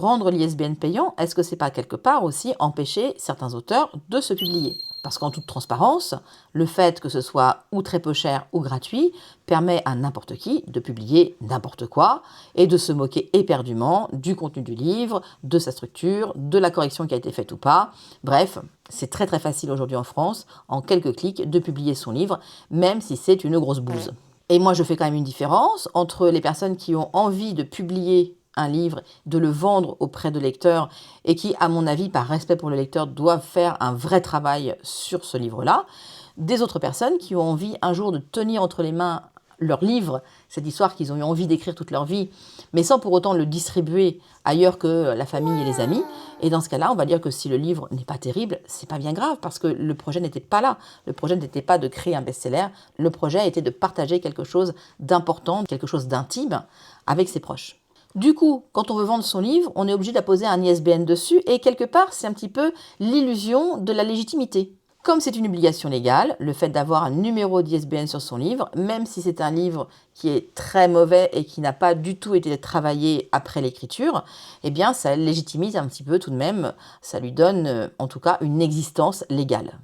Rendre l'ISBN payant, est-ce que c'est pas quelque part aussi empêcher certains auteurs de se publier? Parce qu'en toute transparence, le fait que ce soit ou très peu cher ou gratuit permet à n'importe qui de publier n'importe quoi et de se moquer éperdument du contenu du livre, de sa structure, de la correction qui a été faite ou pas. Bref, c'est très très facile aujourd'hui en France, en quelques clics, de publier son livre, même si c'est une grosse bouse. Et moi, je fais quand même une différence entre les personnes qui ont envie de publier un livre, de le vendre auprès de lecteurs et qui, à mon avis, par respect pour le lecteur, doivent faire un vrai travail sur ce livre-là, des autres personnes qui ont envie un jour de tenir entre les mains leur livre, cette histoire qu'ils ont eu envie d'écrire toute leur vie, mais sans pour autant le distribuer ailleurs que la famille et les amis. Et dans ce cas-là, on va dire que si le livre n'est pas terrible, c'est pas bien grave, parce que le projet n'était pas là. Le projet n'était pas de créer un best-seller, le projet était de partager quelque chose d'important, quelque chose d'intime avec ses proches. Du coup, quand on veut vendre son livre, on est obligé d'apposer un ISBN dessus, et quelque part, c'est un petit peu l'illusion de la légitimité. Comme c'est une obligation légale, le fait d'avoir un numéro d'ISBN sur son livre, même si c'est un livre qui est très mauvais et qui n'a pas du tout été travaillé après l'écriture, eh bien ça légitimise un petit peu tout de même, ça lui donne en tout cas une existence légale.